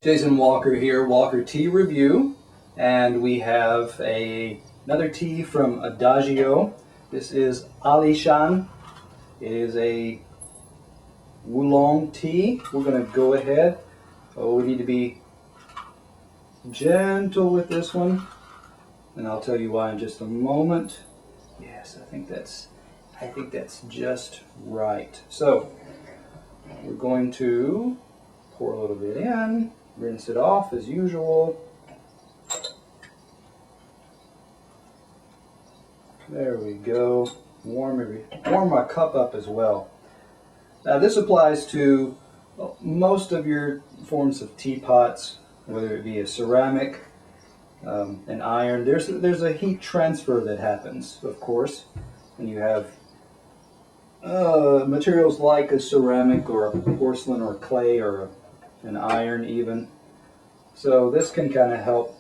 Jason Walker here, Walker Tea Review, and we have another tea from Adagio. This is AliShan. It is a oolong tea. We're going to go ahead. Oh, we need to be gentle with this one, and I'll tell you why in just a moment. Yes, I think that's just right. So we're going to pour a little bit in. Rinse it off as usual. There we go. Warm my cup up as well. Now this applies to most of your forms of teapots, whether it be a ceramic, an iron. There's a heat transfer that happens, of course, when you have materials like a ceramic or a porcelain or clay or an iron even. So this can kind of help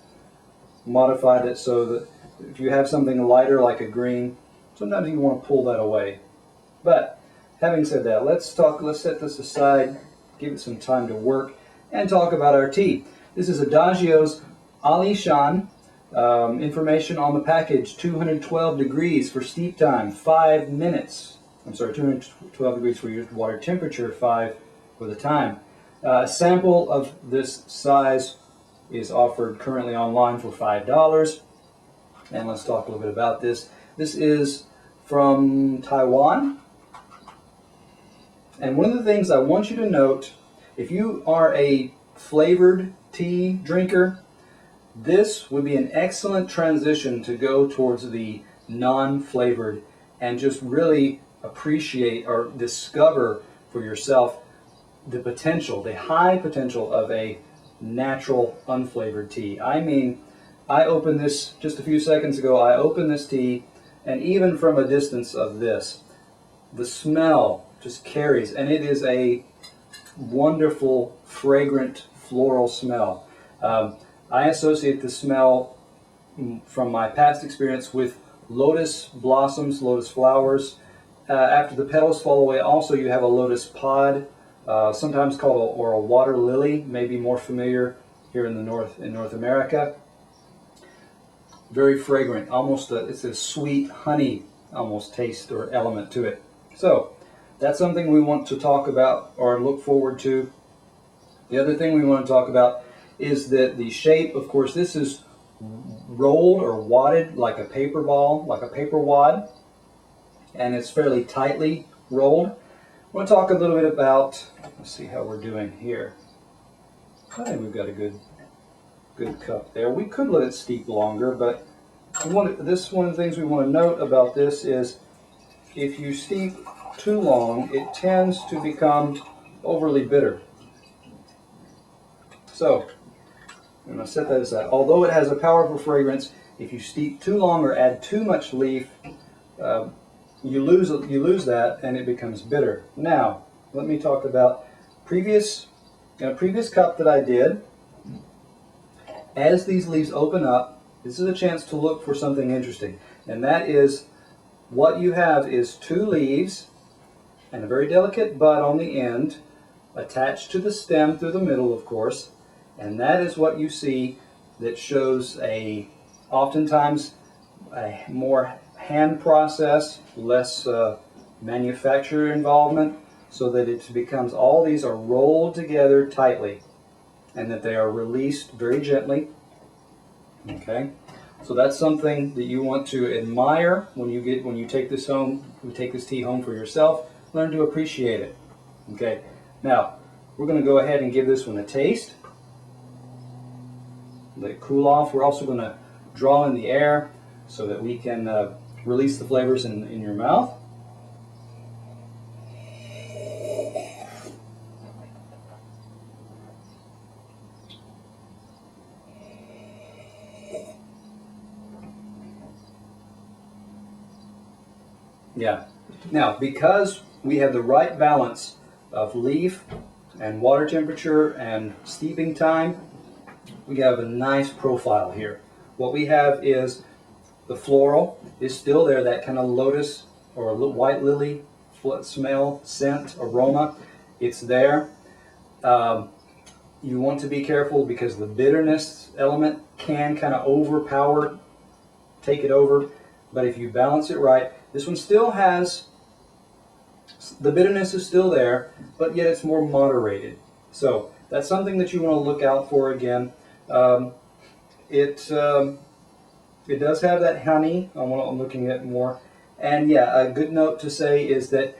modify that so that if you have something lighter like a green, sometimes you want to pull that away. But having said that, let's set this aside, give it some time to work, and talk about our tea. This is Adagio's AliShan. Information on the package: 212 degrees for steep time, 5 minutes. I'm sorry, 212 degrees for your water temperature, 5 for the time. A sample of this size is offered currently online for $5. And let's talk a little bit about this. This is from Taiwan. And one of the things I want you to note, if you are a flavored tea drinker, this would be an excellent transition to go towards the non-flavored and just really appreciate or discover for yourself the potential, the high potential of a natural unflavored tea. I mean, I opened this just a few seconds ago. I opened this tea, and even from a distance of this, the smell just carries, and it is a wonderful, fragrant, floral smell. I associate the smell from my past experience with lotus blossoms, lotus flowers. After the petals fall away, also you have a lotus pod, sometimes called a water lily, maybe more familiar here in North America. Very fragrant, almost it's a sweet honey almost taste or element to it. So that's something we want to talk about or look forward to. The other thing we want to talk about is that the shape, of course, this is rolled or wadded like a paper ball, like a paper wad, and it's fairly tightly rolled. I want to talk a little bit about, let's see how we're doing here. I think we've got a good cup there. We could let it steep longer, but one of the things we want to note about this is if you steep too long, it tends to become overly bitter. So I'm going to set that aside. Although it has a powerful fragrance, if you steep too long or add too much leaf, you lose that and it becomes bitter. Now, let me talk about in a previous cup that I did. As these leaves open up, this is a chance to look for something interesting. And that is, what you have is 2 leaves and a very delicate bud on the end, attached to the stem through the middle, of course. And that is what you see that shows oftentimes a more hand process, less manufacturer involvement, so that it becomes, all these are rolled together tightly and that they are released very gently. Okay, so that's something that you want to admire when you take this home, take this tea home for yourself. Learn to appreciate it. Okay, now we're going to go ahead and give this one a taste. Let it cool off. We're also going to draw in the air so that we can release the flavors in your mouth. Yeah. Now, because we have the right balance of leaf and water temperature and steeping time, we have a nice profile here. What we have is the floral is still there, that kind of lotus or white lily smell, scent, aroma. It's there. you want to be careful because the bitterness element can kind of overpower, take it over. But if you balance it right, this one still has, the bitterness is still there, but yet it's more moderated. So that's something that you want to look out for again. It does have that honey on what I'm looking at more. And yeah, a good note to say is that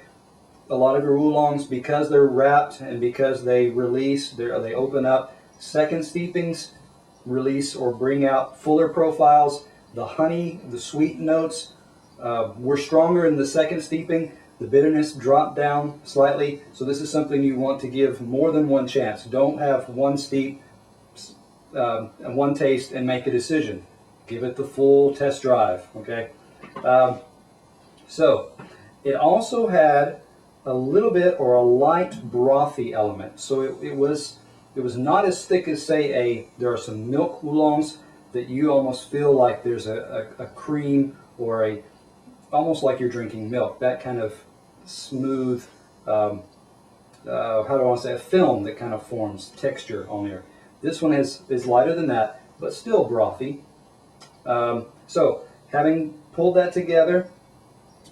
a lot of your oolongs, because they're wrapped and because they release, they open up, second steepings release or bring out fuller profiles. The honey, the sweet notes were stronger in the second steeping. The bitterness dropped down slightly. So this is something you want to give more than one chance. Don't have one steep, one taste and make a decision. Give it the full test drive, okay? So it also had a little bit or a light brothy element. So it was not as thick as, say, there are some milk oolongs that you almost feel like there's a cream or almost like you're drinking milk. That kind of smooth, how do I want to say, a film that kind of forms texture on there. This one is lighter than that, but still brothy. So having pulled that together,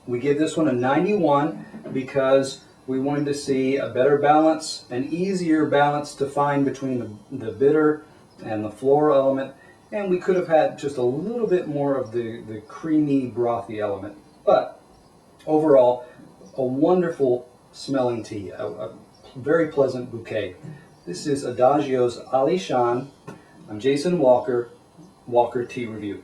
we give this one a 91 because we wanted to see a better balance, an easier balance to find between the bitter and the floral element, and we could have had just a little bit more of the creamy, brothy element. But overall, a wonderful smelling tea, a very pleasant bouquet. This is Adagio's Ali Shan. I'm Jason Walker, Walker Tea Review.